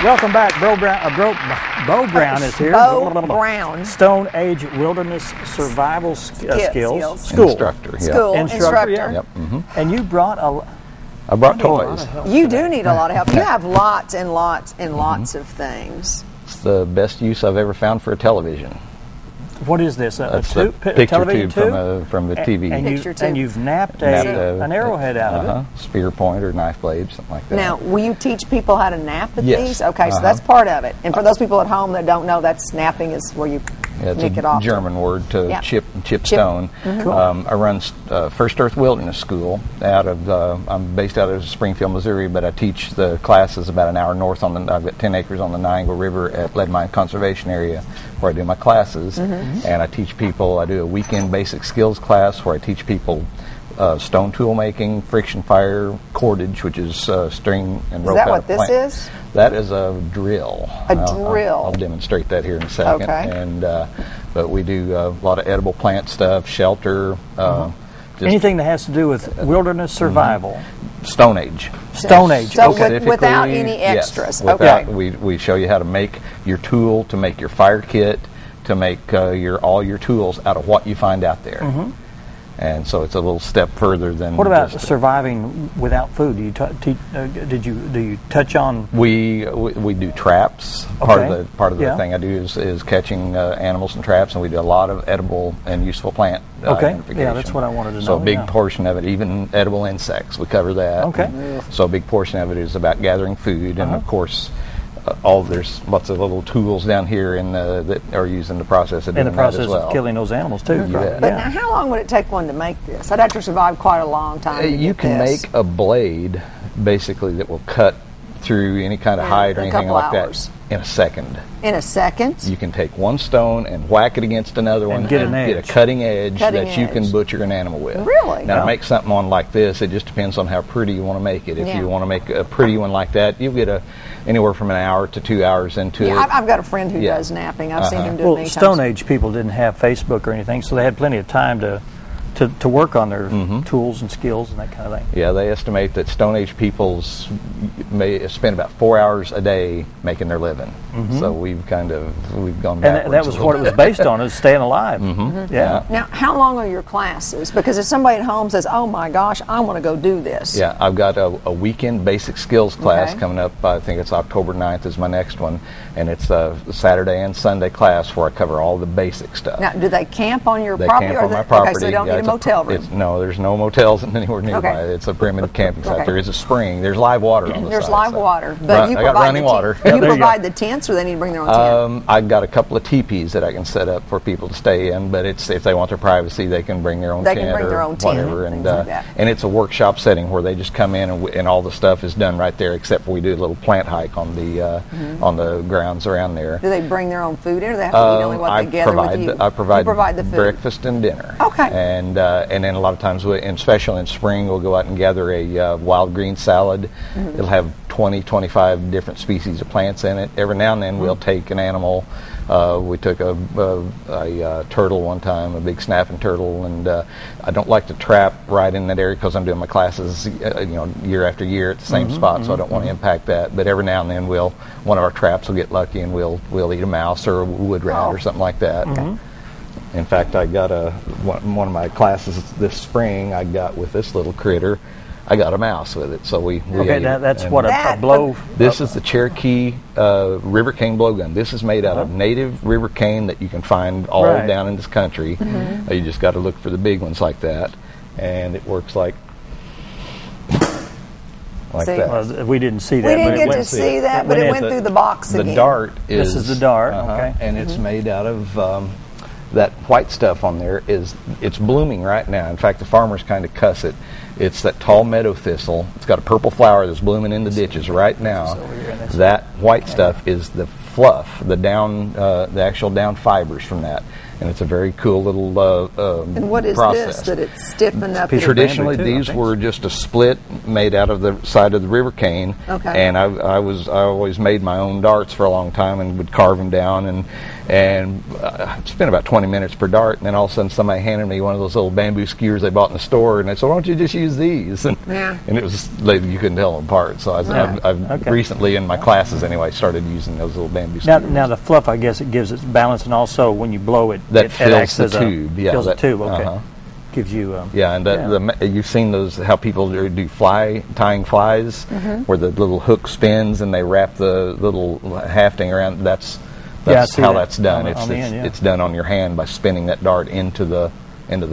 Welcome back. Bo Brown is here. Bo Brown. Stone Age Wilderness Survival Skills. School. Instructor. Yeah. School instructor. Yeah. Yep. Mm-hmm. And you brought I brought toys. You do need a lot of help. You have lots and lots and lots of things. It's the best use I've ever found for a television. What is this? A picture television tube from the TV. And you've napped an arrowhead out of it. Spear point or knife blade, something like that. Now, will you teach people how to nap with Yes. these? Okay, so that's part of it. And for those people at home that don't know, that snapping is where you it's nick it a off. German word to chip stone. Cool. I run First Earth Wilderness School out of. I'm based out of Springfield, Missouri, but I teach the classes about an hour north on the. I've got 10 acres on the Niagara River at Lead Mine Conservation Area, where I do my classes, and I teach people. I do a weekend basic skills class where I teach people stone tool making, friction fire, cordage, which is string and rope. Is that out what of this plant. is? That is a drill. A drill. I'll demonstrate that here in a second. Okay. And but we do a lot of edible plant stuff, shelter. Just Anything that has to do with wilderness survival. Stone Age. Stone Age. So Okay. without any extras. Yes, Okay. We show you how to make your tool, to make your fire kit, to make all your tools out of what you find out there. And so it's a little step further than. What about just, surviving without food? Do you do you touch on? We do traps. Part of the thing I do is catching animals and traps, and we do a lot of edible and useful plant identification. Yeah, that's what I wanted to know. So a big portion of it, even edible insects, we cover that. Okay. So a big portion of it is about gathering food, and of course, there's lots of little tools down here that are used in the process of doing In the process that as well. of killing those animals too. bet. But now, how long would it take one to make this? I'd have to survive quite a long time to You get can this. make a blade, basically, that will cut through any kind of hide or in a anything couple like hours. that in a second. In a second? You can take one stone and whack it against another one get an get a edge. cutting edge Cutting that you can edge. butcher an animal with. Really? Now, Yeah. to make something on like this, it just depends on how pretty you want to make it. If Yeah. you want to make a pretty one like that, you get anywhere from an hour to 2 hours into it. Yeah, I've got a friend who Yeah. does napping. I've seen him do it Well, many Stone times. Age people didn't have Facebook or anything, so they had plenty of time to work on their tools and skills and that kind of thing. Yeah, they estimate that Stone Age peoples may spend about 4 hours a day making their living. So we've gone backwards. And that was what it was based on, is staying alive. Yeah. Now, how long are your classes? Because if somebody at home says, oh my gosh, I want to go do this. Yeah, I've got a weekend basic skills class Okay. coming up. I think it's October 9th is my next one. And it's a Saturday and Sunday class where I cover all the basic stuff. Now, do they camp on your They property? camp or on my Okay, property. so they don't Yeah, need a it's motel room. No, there's no motels anywhere nearby. Okay. It's a primitive camping site. Okay. There is a spring. There's live water on the There's side. live so- water, but you I got provide running the water. You there you provide go. the tents, or they need to bring their own tent? I've got a couple of teepees that I can set up for people to stay in, but it's if they want their privacy, they can bring their own They tent can bring or their own tent, whatever. things And like that. and it's a workshop setting where they just come in and all the stuff is done right there, except for we do a little plant hike on the grounds around there. Do they bring their own food in, or they have to eat only what I they gather provide with you? I provide, You provide the food. breakfast and dinner. Okay. And then a lot of times, especially in spring, we'll go out and gather a wild green salad. It'll have 20, 25 different species of plants in it. Every now and then, we'll take an animal. We took a turtle one time, a big snapping turtle, and I don't like to trap right in that area because I'm doing my classes, year after year at the same spot, so I don't want to impact that. But every now and then, one of our traps will get lucky, and we'll eat a mouse or a wood rat or something like that. In fact, I got one of my classes this spring. I got with this little critter. I got a mouse with it, so we Okay, ate it. that's And what a blow. This is the Cherokee river cane blowgun. This is made out of native river cane that you can find all Right. down in this country. You just got to look for the big ones like that, and it works like See? that. Well, we didn't see that. We but didn't it get went to see that, but went it in went the- through the box The again. dart This is the dart, okay. and it's made out of that white stuff on there. It's blooming right now. In fact, the farmers kind of cuss it. It's that tall meadow thistle. It's got a purple flower that's blooming in the ditches right now. That white stuff is the fluff, the actual down fibers from that. and it's a very cool little And what is process. this that it's stiffened up? piece of Traditionally, bamboo, too, I these think. were just a split made out of the side of the river cane. Okay. And I always made my own darts for a long time and would carve them down and spent about 20 minutes per dart. And then all of a sudden, somebody handed me one of those little bamboo skewers they bought in the store, and they said, "Why don't you just use these?" And it was you couldn't tell them apart. So I've recently, in my classes anyway, started using those little bamboo skewers. Now the fluff, I guess, it gives it balance, and also when you blow it, That it fills acts the as tube. fills the tube. Okay, Uh-huh. gives you. Yeah, and you've seen those, how people do tying flies, where the little hook spins and they wrap the little hafting around. That's I see how that that's done. on the end, yeah. It's done on your hand by spinning that dart into the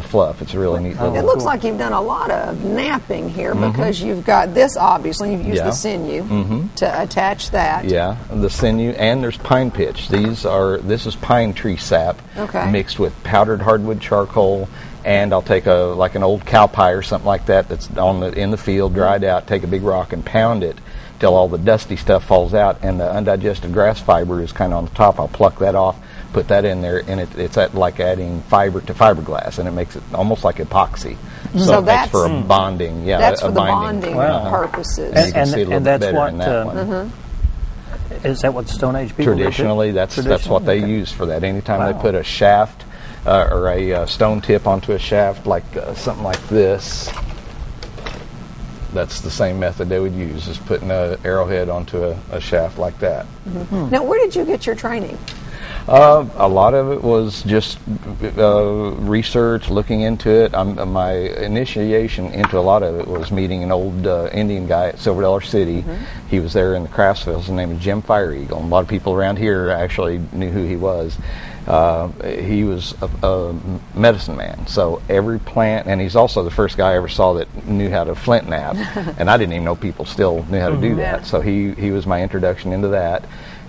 fluff. It's a really neat little. It looks like you've done a lot of napping here because you've got this, obviously, you've used Yeah. the sinew to attach that. Yeah, the sinew, and there's pine pitch. This is pine tree sap mixed with powdered hardwood charcoal, and I'll take an old cow pie or something like that that's in the field, dried out, take a big rock and pound it till all the dusty stuff falls out, and the undigested grass fiber is kind of on the top. I'll pluck that off, put that in there, and it's like adding fiber to fiberglass, and it makes it almost like epoxy. So it makes for a bonding, That's a for the binding. bonding purposes. You can see a little bit better in that one. Is that what the Stone Age people did, too? Traditionally, that's what they use for that. Anytime they put a shaft or a stone tip onto a shaft, like something like this, that's the same method they would use, is putting an arrowhead onto a shaft like that. Now, where did you get your training? A lot of it was just research, looking into it. My initiation into a lot of it was meeting an old Indian guy at Silver Dollar City. He was there in the Craftsville. His name is Jim Fire Eagle. And a lot of people around here actually knew who he was. He was a medicine man, so every plant, and he's also the first guy I ever saw that knew how to flint knap, and I didn't even know people still knew how to do that. So he was my introduction into that.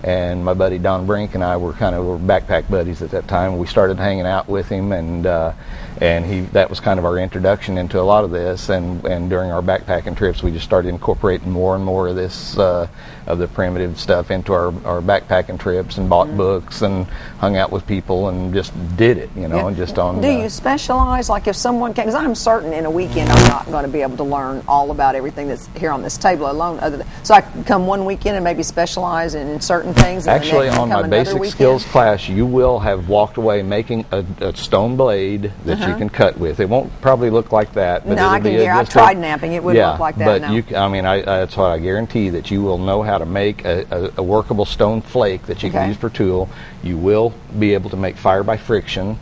And my buddy Don Brink and I were backpack buddies at that time. We started hanging out with him, and that was kind of our introduction into a lot of this. And during our backpacking trips, we just started incorporating more and more of this of the primitive stuff into our backpacking trips, and bought books and hung out with people and just did it, and just on. Do you specialize? Like if someone came, because I'm certain in a weekend I'm not going to be able to learn all about everything that's here on this table alone. So I can come one weekend and maybe specialize in certain things. And Actually, on my basic skills class, you will have walked away making a stone blade that you can cut with. It won't probably look like that. But no, I can guarantee. I've tried napping. It wouldn't look like that. But that's what I guarantee, that you will know how to make a workable stone flake that you can use for tool. You will be able to make fire by friction.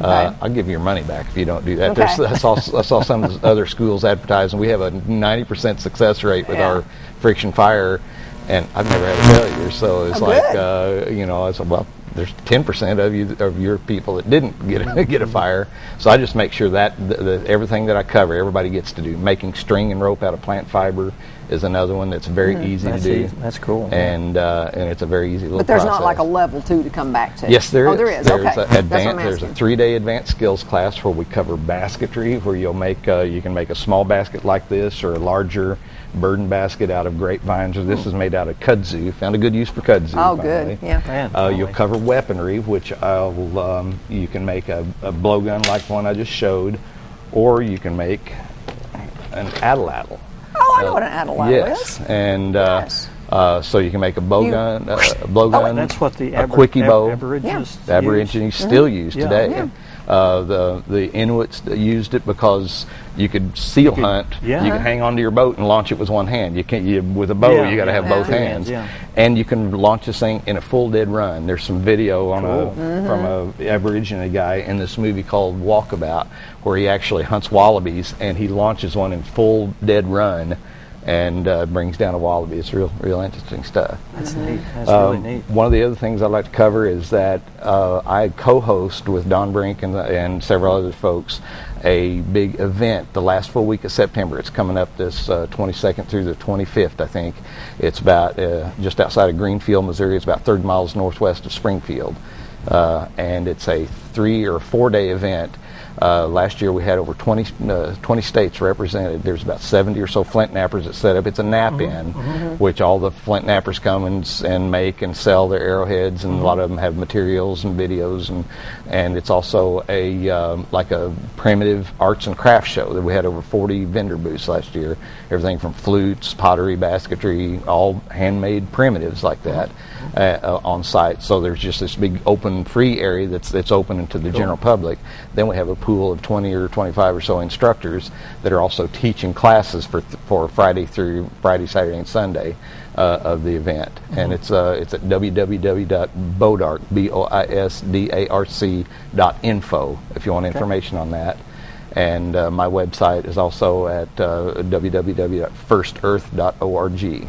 I'll give you your money back if you don't do that. I saw some of the other schools advertising. We have a 90% success rate with our friction fire, and I've never had a failure. So it's I said, well, there's 10% of your people that didn't get a fire. So I just make sure that everything that I cover, everybody gets to do. Making string and rope out of plant fiber is another one that's very easy to do. That's cool. And it's a very easy little But there's process. not like a level 2 to come back to. Yes, there is. There is. There's Okay. There's a 3-day advanced skills class where we cover basketry, where you can make a small basket like this, or a larger burden basket out of grapevines, or this is made out of kudzu. Found a good use for kudzu. Oh, finally. good. Yeah. You'll cover weaponry, which you can make a blowgun like one I just showed, or you can make an atlatl. Oh, I know what an atlatl is. And so you can make a blowgun, That's what the quickie bow. Aborigines still use today. Yeah. The Inuits used it because you could seal hunt. Yeah. You could hang onto your boat and launch it with one hand. You can't. With a bow, you got to have both hands. Yeah. And you can launch this thing in a full dead run. There's some video from a Aborigine guy in this movie called Walkabout, where he actually hunts wallabies, and he launches one in full dead run and brings down a wallaby. It's real interesting stuff. That's neat. That's really neat. One of the other things I'd like to cover is that I co-host with Don Brink and several other folks a big event the last full week of September. It's coming up this 22nd through the 25th, I think. It's about just outside of Greenfield, Missouri. It's about 30 miles northwest of Springfield. And it's a 3 or 4 day event. Last year we had over 20 states represented. There's about 70 or so flint knappers that set up. It's a nap-in, which all the flint knappers come and make and sell their arrowheads, and a lot of them have materials and videos, and it's also like a primitive arts and crafts show that we had over 40 vendor booths last year. Everything from flutes, pottery, basketry, all handmade primitives like that on site. So there's just this big open free area that's open to the general public. Then we have a pool of 20 or 25 or so instructors that are also teaching classes for Friday, Saturday, and Sunday of the event. And it's at www.boisdarc.info if you want information on that. And my website is also at www.firstearth.org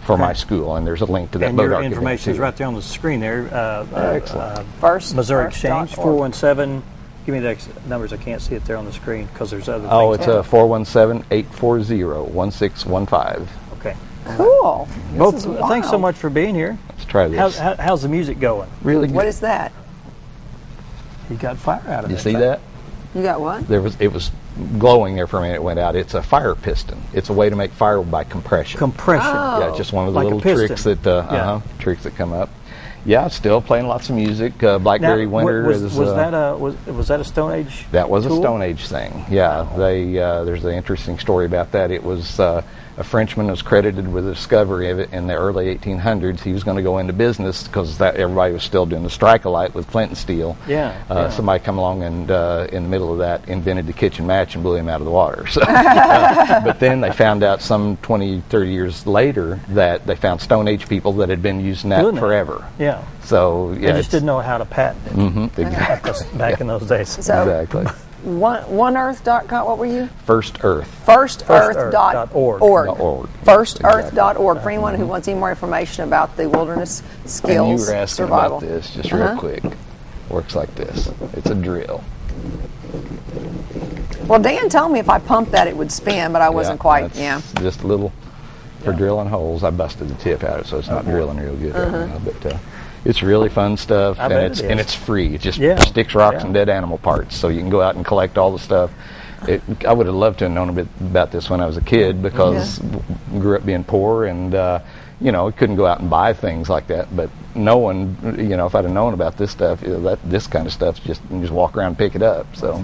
for my school, and there's a link to that. And your information is right there on the screen there. Excellent. Missouri Exchange, 417. Give me the numbers. I can't see it there on the screen because there's other things. Oh, it's 417-840-1615. Okay. Cool. Thanks so much for being here. Let's try this. How's the music going? Really good. What is that? You got fire out of it. You see that? You got what? It was glowing there for a minute. It went out. It's a fire piston. It's a way to make fire by compression. Compression. Oh. Yeah, just one of the Like little tricks that tricks that come up. Yeah, still playing lots of music. Blackberry Winter was is. that a Stone Age? That was tool? a Stone Age thing. Yeah, there's an interesting story about that. It was a Frenchman was credited with the discovery of it in the early 1800s. He was going to go into business because everybody was still doing the strike-a-light with flint and steel. Yeah. Somebody come along and in the middle of that invented the kitchen match and blew him out of the water. So, but then they found out some 20, 30 years later that they found Stone Age people that had been using that forever. Yeah. So They just didn't know how to patent it exactly. back in those days. So, exactly. OneEarth.com, what were you? First Earth. FirstEarth.org. FirstEarth.org. For anyone who wants any more information about the wilderness skills, and you were asking survival. about this, just real quick. Works like this. It's a drill. Well, Dan told me if I pumped that it would spin, but I wasn't quite, Just a little for drilling holes. I busted the tip out of it, so it's not drilling real good right now. But it's really fun stuff, and it's free. It just sticks rocks and dead animal parts, so you can go out and collect all the stuff. I would have loved to have known a bit about this when I was a kid because I grew up being poor and couldn't go out and buy things like that. But knowing, if I'd have known about this stuff, this kind of stuff, you just walk around and pick it up. So.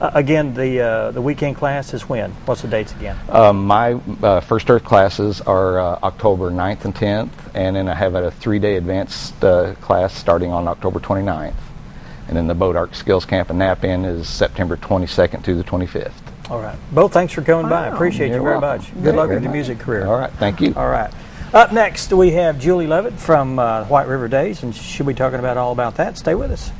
Again, the weekend class is when? What's the dates again? My First Earth classes are October 9th and 10th, and then I have a 3-day advanced class starting on October 29th. And then the Boat Arc Skills Camp and Nap-In is September 22nd through the 25th. All right. Bo, thanks for coming by. Appreciate you very much. Good luck with your music career. All right. Thank you. All right. Up next, we have Julie Levitt from White River Days, and she'll be talking all about that. Stay with us.